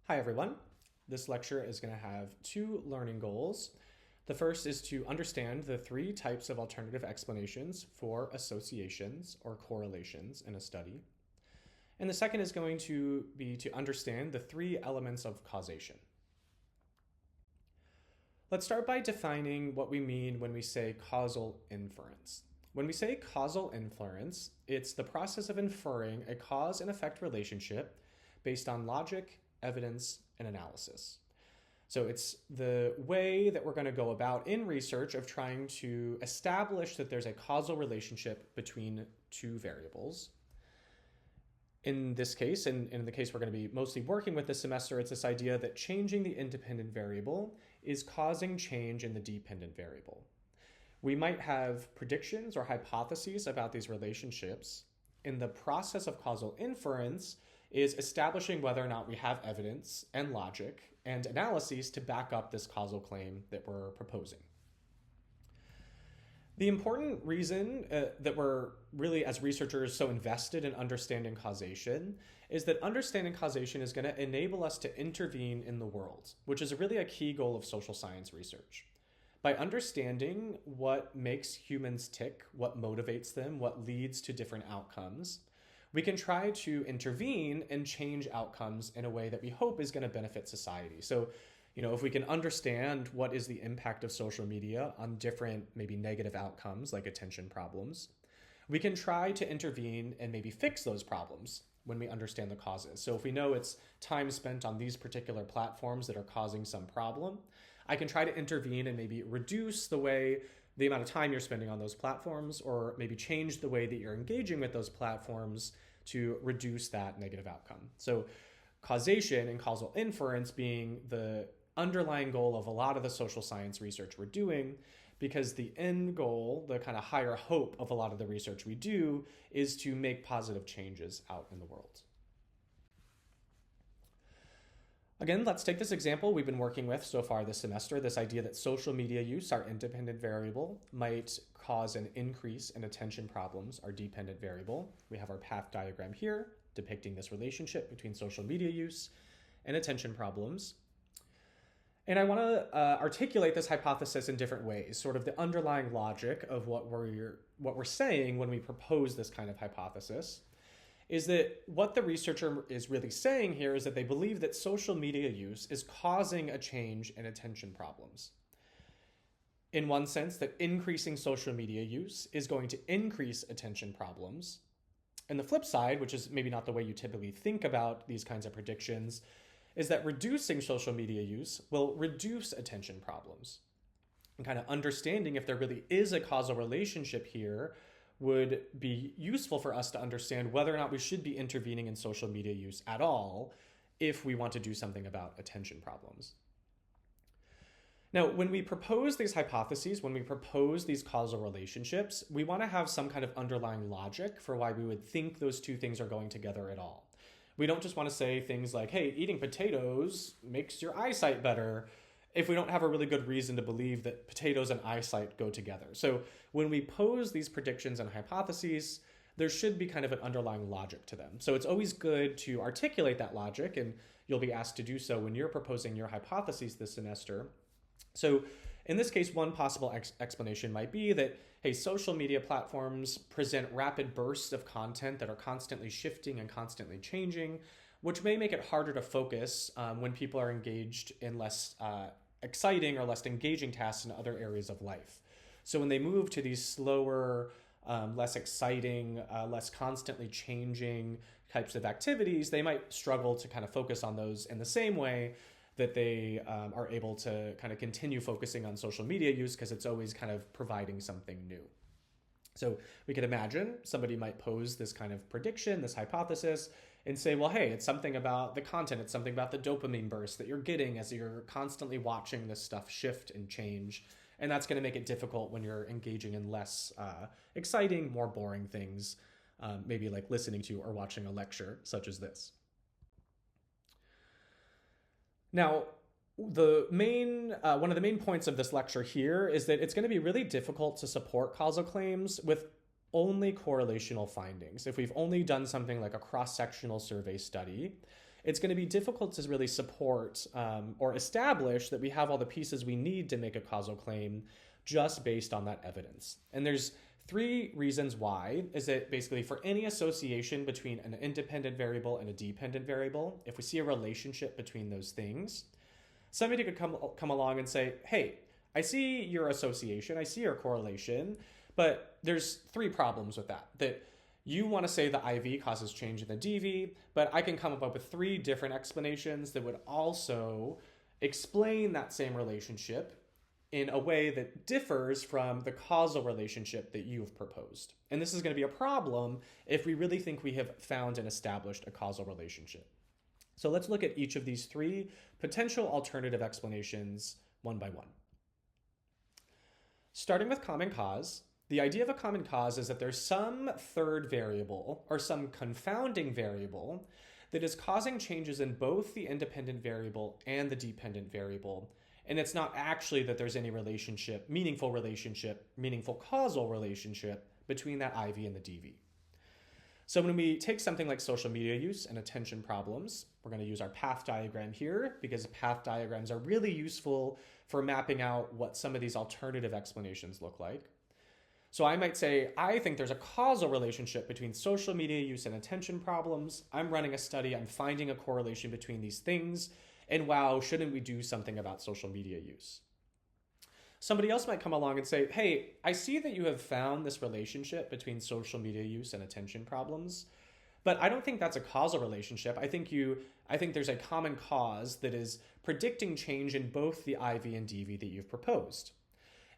Hi everyone. This lecture is going to have two learning goals. The first is to understand the three types of alternative explanations for associations or correlations in a study. And the second is going to be to understand the three elements of causation. Let's start by defining what we mean when we say causal inference. When we say causal inference, it's the process of inferring a cause and effect relationship based on logic, evidence, and analysis. So it's the way that we're going to go about in research of trying to establish that there's a causal relationship between two variables. In this case, and in the case we're going to be mostly working with this semester, it's this idea that changing the independent variable is causing change in the dependent variable. We might have predictions or hypotheses about these relationships. In the process of causal inference, is establishing whether or not we have evidence and logic and analyses to back up this causal claim that we're proposing. The important reason that we're really, as researchers, so invested in understanding causation is that understanding causation is going to enable us to intervene in the world, which is really a key goal of social science research. By understanding what makes humans tick, what motivates them, what leads to different outcomes, we can try to intervene and change outcomes in a way that we hope is going to benefit society. So, if we can understand what is the impact of social media on different, maybe negative outcomes like attention problems, we can try to intervene and maybe fix those problems when we understand the causes. So if we know it's time spent on these particular platforms that are causing some problem, I can try to intervene and maybe reduce the amount of time you're spending on those platforms, or maybe change the way that you're engaging with those platforms to reduce that negative outcome. So causation and causal inference being the underlying goal of a lot of the social science research we're doing, because the end goal, the kind of higher hope of a lot of the research we do, is to make positive changes out in the world. Again, let's take this example we've been working with so far this semester, this idea that social media use, our independent variable, might cause an increase in attention problems, our dependent variable. We have our path diagram here depicting this relationship between social media use and attention problems. And I want to articulate this hypothesis in different ways, sort of the underlying logic of what we're saying when we propose this kind of hypothesis. Is that what the researcher is really saying here is that they believe that social media use is causing a change in attention problems. In one sense, that increasing social media use is going to increase attention problems. And the flip side, which is maybe not the way you typically think about these kinds of predictions, is that reducing social media use will reduce attention problems. And kind of understanding if there really is a causal relationship here would be useful for us to understand whether or not we should be intervening in social media use at all if we want to do something about attention problems. Now, when we propose these hypotheses, when we propose these causal relationships, we want to have some kind of underlying logic for why we would think those two things are going together at all. We don't just want to say things like, hey, eating potatoes makes your eyesight better, if we don't have a really good reason to believe that potatoes and eyesight go together. So when we pose these predictions and hypotheses, there should be kind of an underlying logic to them. So it's always good to articulate that logic, and you'll be asked to do so when you're proposing your hypotheses this semester. So in this case, one possible explanation might be that, hey, social media platforms present rapid bursts of content that are constantly shifting and constantly changing, which may make it harder to focus when people are engaged in less exciting or less engaging tasks in other areas of life. So when they move to these slower, less exciting, less constantly changing types of activities, they might struggle to kind of focus on those in the same way that they are able to kind of continue focusing on social media use, because it's always kind of providing something new. So we could imagine somebody might pose this kind of prediction, this hypothesis, and say, well, hey, it's something about the content, it's something about the dopamine burst that you're getting as you're constantly watching this stuff shift and change. And that's going to make it difficult when you're engaging in less exciting, more boring things, maybe like listening to or watching a lecture such as this. Now, one of the main points of this lecture here is that it's going to be really difficult to support causal claims with only correlational findings. If we've only done something like a cross-sectional survey study, it's going to be difficult to really support or establish that we have all the pieces we need to make a causal claim just based on that evidence. And there's three reasons why. Is that basically for any association between an independent variable and a dependent variable, if we see a relationship between those things, somebody could come along and say, hey, I see your association, I see your correlation, but there's three problems with that. That you want to say the IV causes change in the dV, but I can come up with three different explanations that would also explain that same relationship in a way that differs from the causal relationship that you've proposed. And this is going to be a problem if we really think we have found and established a causal relationship. So let's look at each of these three potential alternative explanations one by one. Starting with common cause, the idea of a common cause is that there's some third variable or some confounding variable that is causing changes in both the independent variable and the dependent variable. And it's not actually that there's any relationship, meaningful causal relationship between that IV and the dV. So when we take something like social media use and attention problems, we're going to use our path diagram here because path diagrams are really useful for mapping out what some of these alternative explanations look like. So I might say, I think there's a causal relationship between social media use and attention problems. I'm running a study, I'm finding a correlation between these things, and wow, shouldn't we do something about social media use? Somebody else might come along and say, hey, I see that you have found this relationship between social media use and attention problems, but I don't think that's a causal relationship. I think there's a common cause that is predicting change in both the IV and dV that you've proposed.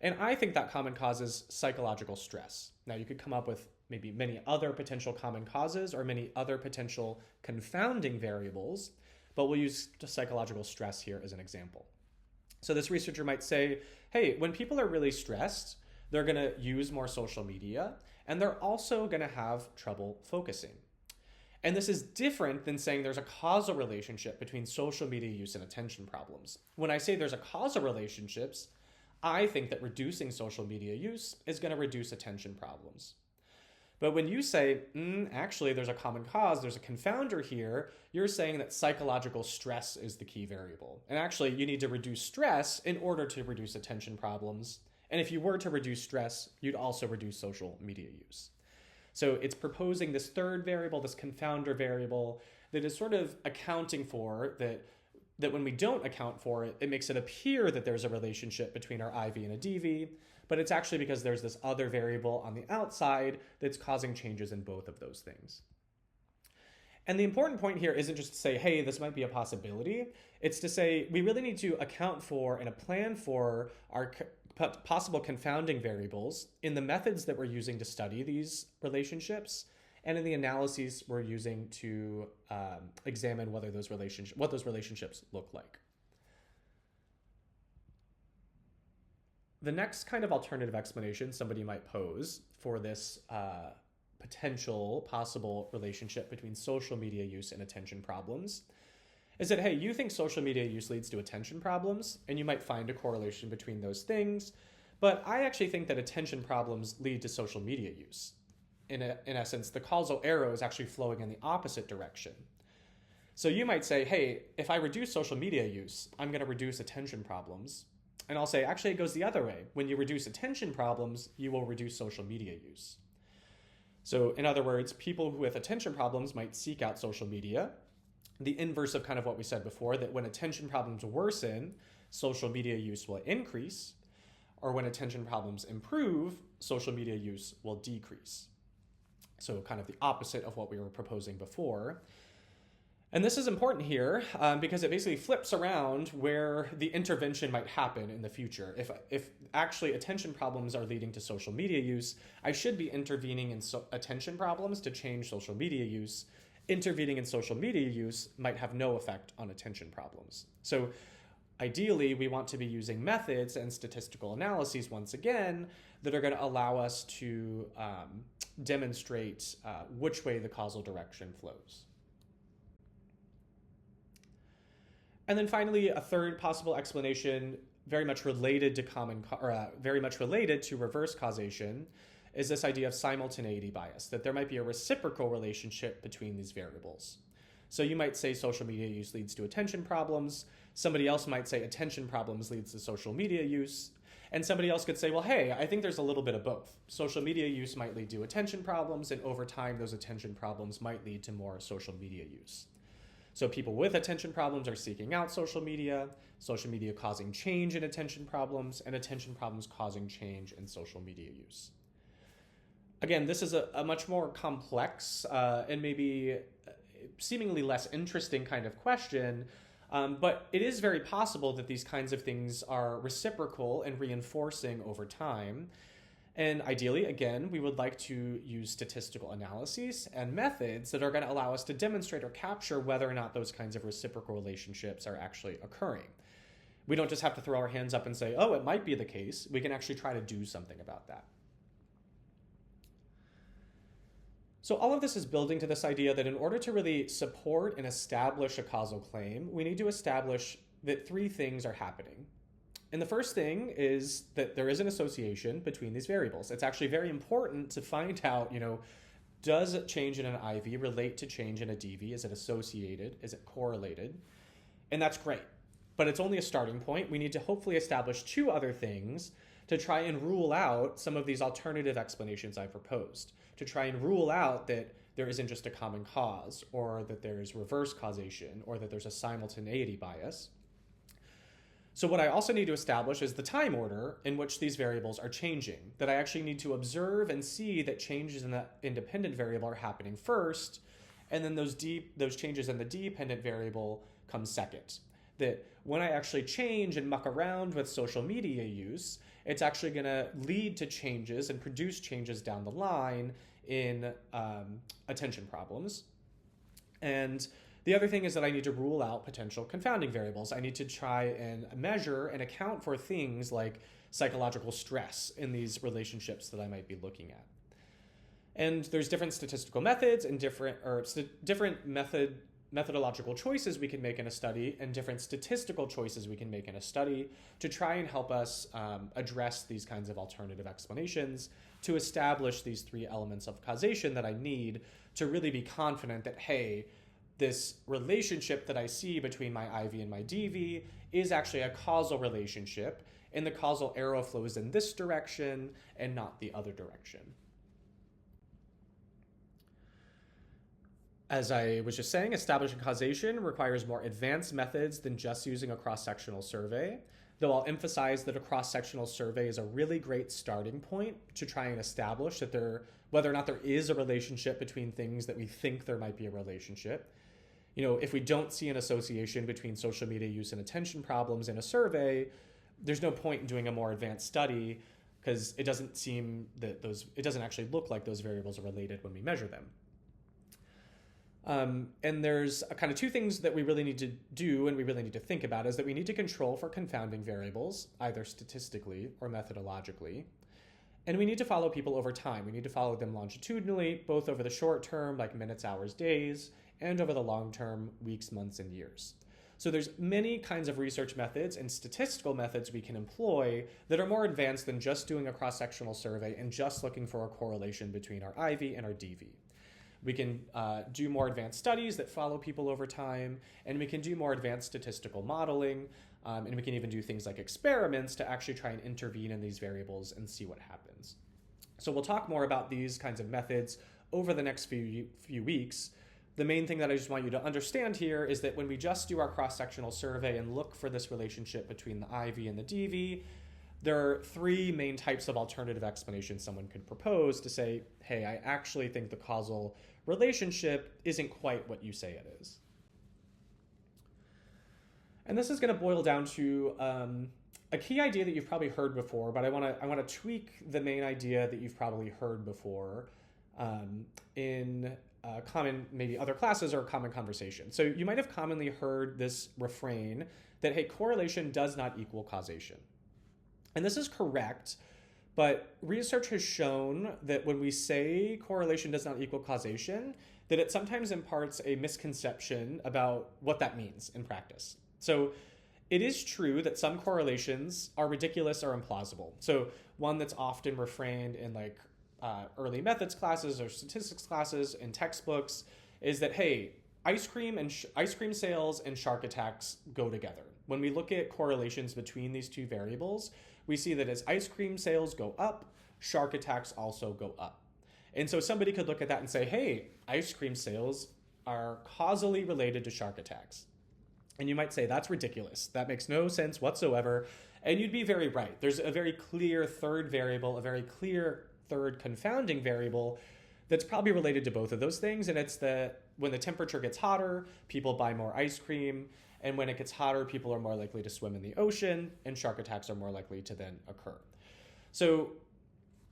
And I think that common cause is psychological stress. Now, you could come up with maybe many other potential common causes or many other potential confounding variables, but we'll use psychological stress here as an example. So this researcher might say, hey, when people are really stressed, they're going to use more social media, and they're also going to have trouble focusing. And this is different than saying there's a causal relationship between social media use and attention problems. When I say there's a causal relationship, I think that reducing social media use is going to reduce attention problems. But when you say, actually, there's a common cause, there's a confounder here, you're saying that psychological stress is the key variable. And actually, you need to reduce stress in order to reduce attention problems. And if you were to reduce stress, you'd also reduce social media use. So it's proposing this third variable, this confounder variable, that is sort of accounting for that when we don't account for it, it makes it appear that there's a relationship between our IV and a dV, but it's actually because there's this other variable on the outside that's causing changes in both of those things. And the important point here isn't just to say, hey, this might be a possibility. It's to say we really need to account for and a plan for our possible confounding variables in the methods that we're using to study these relationships and in the analyses we're using to examine what those relationships look like. The next kind of alternative explanation somebody might pose for this possible relationship between social media use and attention problems is that, hey, you think social media use leads to attention problems, and you might find a correlation between those things, but I actually think that attention problems lead to social media use. In essence, the causal arrow is actually flowing in the opposite direction. So you might say, hey, if I reduce social media use, I'm going to reduce attention problems. And I'll say, actually, it goes the other way. When you reduce attention problems, you will reduce social media use. So in other words, people with attention problems might seek out social media. The inverse of kind of what we said before, that when attention problems worsen, social media use will increase, or when attention problems improve, social media use will decrease. So kind of the opposite of what we were proposing before. And this is important here because it basically flips around where the intervention might happen in the future. If actually attention problems are leading to social media use, I should be intervening in attention problems to change social media use. Intervening in social media use might have no effect on attention problems. So ideally, we want to be using methods and statistical analyses, once again, that are going to allow us to demonstrate which way the causal direction flows. And then finally, a third possible explanation, very much related to reverse causation, is this idea of simultaneity bias, that there might be a reciprocal relationship between these variables. So you might say social media use leads to attention problems. Somebody else might say attention problems leads to social media use. And somebody else could say, well, hey, I think there's a little bit of both. Social media use might lead to attention problems, and over time, those attention problems might lead to more social media use. So people with attention problems are seeking out social media causing change in attention problems, and attention problems causing change in social media use. Again, this is a much more complex and maybe seemingly less interesting kind of question, but it is very possible that these kinds of things are reciprocal and reinforcing over time. And ideally, again, we would like to use statistical analyses and methods that are going to allow us to demonstrate or capture whether or not those kinds of reciprocal relationships are actually occurring. We don't just have to throw our hands up and say, oh, it might be the case. We can actually try to do something about that. So all of this is building to this idea that in order to really support and establish a causal claim, we need to establish that three things are happening. And the first thing is that there is an association between these variables. It's actually very important to find out, does change in an IV relate to change in a DV? Is it associated? Is it correlated? And that's great. But it's only a starting point. We need to hopefully establish two other things to try and rule out some of these alternative explanations I proposed, to try and rule out that there isn't just a common cause, or that there's reverse causation, or that there's a simultaneity bias. So what I also need to establish is the time order in which these variables are changing, that I actually need to observe and see that changes in the independent variable are happening first, and then those changes in the dependent variable come second. That when I actually change and muck around with social media use, it's actually going to lead to changes and produce changes down the line in attention problems. And the other thing is that I need to rule out potential confounding variables. I need to try and measure and account for things like psychological stress in these relationships that I might be looking at. And there's different statistical methods and different methodological choices we can make in a study, and different statistical choices we can make in a study to try and help us address these kinds of alternative explanations, to establish these three elements of causation that I need to really be confident that, hey, this relationship that I see between my IV and my DV is actually a causal relationship, and the causal arrow flows in this direction and not the other direction. As I was just saying, establishing causation requires more advanced methods than just using a cross-sectional survey, though I'll emphasize that a cross-sectional survey is a really great starting point to try and establish that whether or not there is a relationship between things that we think there might be a relationship. If we don't see an association between social media use and attention problems in a survey, there's no point in doing a more advanced study, because it doesn't seem that it doesn't actually look like those variables are related when we measure them. And there's kind of two things that we really need to do and we really need to think about, is that we need to control for confounding variables, either statistically or methodologically. And we need to follow people over time. We need to follow them longitudinally, both over the short term, like minutes, hours, days, and over the long term, weeks, months, and years. So there's many kinds of research methods and statistical methods we can employ that are more advanced than just doing a cross-sectional survey and just looking for a correlation between our IV and our DV. We can do more advanced studies that follow people over time, and we can do more advanced statistical modeling, and we can even do things like experiments to actually try and intervene in these variables and see what happens. So we'll talk more about these kinds of methods over the next few weeks. The main thing that I just want you to understand here is that when we just do our cross-sectional survey and look for this relationship between the IV and the DV, there are three main types of alternative explanations someone could propose to say, hey, I actually think the causal relationship isn't quite what you say it is. And this is going to boil down to a key idea that you've probably heard before, but I want to tweak the main idea that you've probably heard before in common, maybe other classes or common conversation. So you might have commonly heard this refrain that, hey, correlation does not equal causation. And this is correct, but research has shown that when we say correlation does not equal causation, that it sometimes imparts a misconception about what that means in practice. So it is true that some correlations are ridiculous or implausible. So one that's often refrained in early methods classes or statistics classes in textbooks is that, hey, ice cream sales and shark attacks go together. When we look at correlations between these two variables, we see that as ice cream sales go up, shark attacks also go up. And so somebody could look at that and say, hey, ice cream sales are causally related to shark attacks. And you might say, that's ridiculous. That makes no sense whatsoever. And you'd be very right. There's a very clear third variable, a very clear third confounding variable that's probably related to both of those things. And it's that when the temperature gets hotter, people buy more ice cream. And when it gets hotter, people are more likely to swim in the ocean, and shark attacks are more likely to then occur. So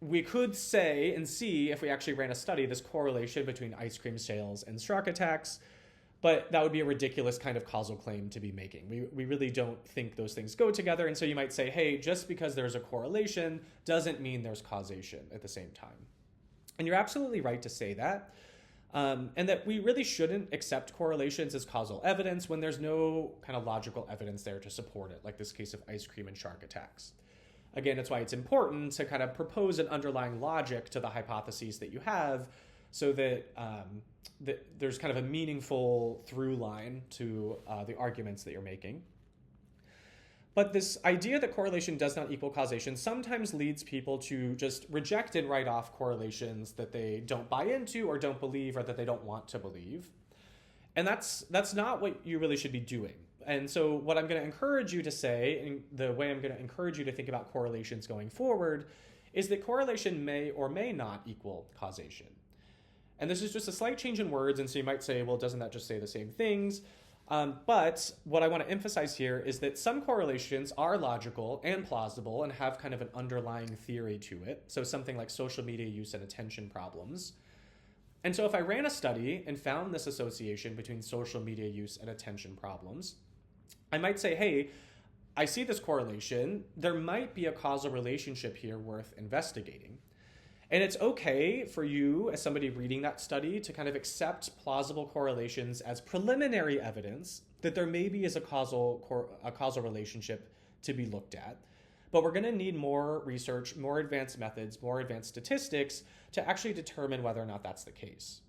we could say and see, if we actually ran a study, this correlation between ice cream sales and shark attacks, but that would be a ridiculous kind of causal claim to be making. We really don't think those things go together. And so you might say, hey, just because there's a correlation doesn't mean there's causation at the same time. And you're absolutely right to say that. And that we really shouldn't accept correlations as causal evidence when there's no kind of logical evidence there to support it, like this case of ice cream and shark attacks. Again, that's why it's important to kind of propose an underlying logic to the hypotheses that you have, so that, that there's kind of a meaningful through line to the arguments that you're making. But this idea that correlation does not equal causation sometimes leads people to just reject and write off correlations that they don't buy into or don't believe or that they don't want to believe. And that's not what you really should be doing. And so what I'm going to encourage you to say, and the way I'm going to encourage you to think about correlations going forward, is that correlation may or may not equal causation. And this is just a slight change in words, and so you might say, well, doesn't that just say the same things? But what I want to emphasize here is that some correlations are logical and plausible and have kind of an underlying theory to it. So something like social media use and attention problems. And so if I ran a study and found this association between social media use and attention problems, I might say, hey, I see this correlation. There might be a causal relationship here worth investigating. And it's okay for you, as somebody reading that study, to kind of accept plausible correlations as preliminary evidence that there maybe is a causal relationship to be looked at. But we're going to need more research, more advanced methods, more advanced statistics to actually determine whether or not that's the case.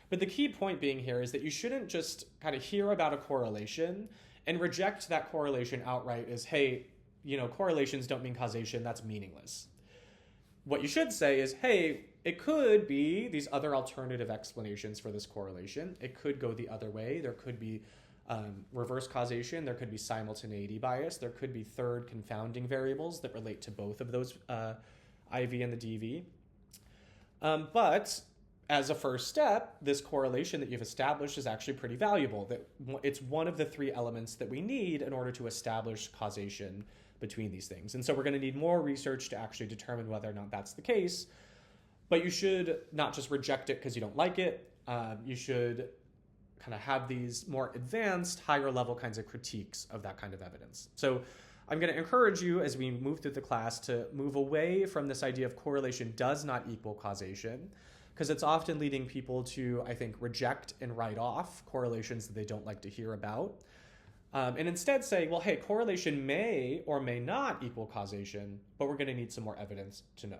But the key point being here is that you shouldn't just kind of hear about a correlation and reject that correlation outright as, hey, correlations don't mean causation, that's meaningless. What you should say is, hey, it could be these other alternative explanations for this correlation. It could go the other way. There could be reverse causation. There could be simultaneity bias. There could be third confounding variables that relate to both of those IV and the DV. But as a first step, this correlation that you've established is actually pretty valuable. That it's one of the three elements that we need in order to establish causation between these things. And so we're going to need more research to actually determine whether or not that's the case. But you should not just reject it because you don't like it. You should kind of have these more advanced, higher level kinds of critiques of that kind of evidence. So I'm going to encourage you, as we move through the class, to move away from this idea of correlation does not equal causation, because it's often leading people to, I think, reject and write off correlations that they don't like to hear about. And instead say, well, hey, correlation may or may not equal causation, but we're going to need some more evidence to know.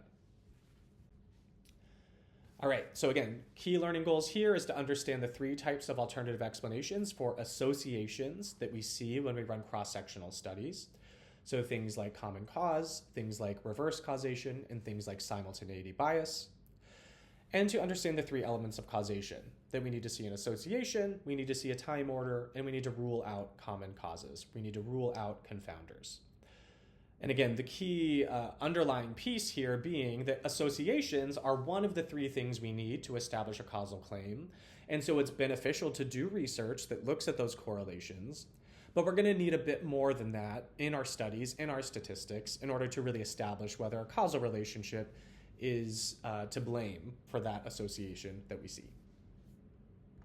All right, so again, key learning goals here is to understand the three types of alternative explanations for associations that we see when we run cross-sectional studies. So things like common cause, things like reverse causation, and things like simultaneity bias. And to understand the three elements of causation, that we need to see an association, we need to see a time order, and we need to rule out common causes. We need to rule out confounders. And again, the key underlying piece here being that associations are one of the three things we need to establish a causal claim. And so it's beneficial to do research that looks at those correlations, but we're going to need a bit more than that in our studies, in our statistics, in order to really establish whether a causal relationship is to blame for that association that we see.